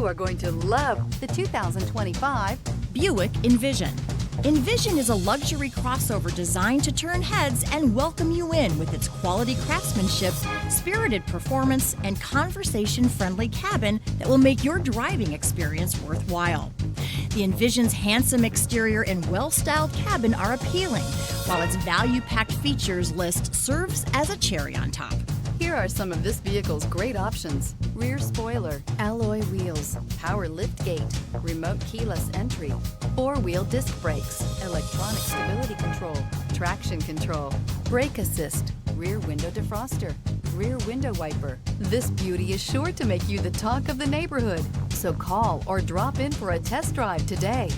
You are going to love the 2025 Buick Envision. Envision is a luxury crossover designed to turn heads and welcome you in with its quality craftsmanship, spirited performance, and conversation-friendly cabin that will make your driving experience worthwhile. The Envision's handsome exterior and well-styled cabin are appealing, while its value-packed features list serves as a cherry on top. Here are some of this vehicle's great options: rear spoiler, alloy wheels, power lift gate, remote keyless entry, four-wheel disc brakes, electronic stability control, traction control, brake assist, rear window defroster, rear window wiper. This beauty is sure to make you the talk of the neighborhood. So call or drop in for a test drive today.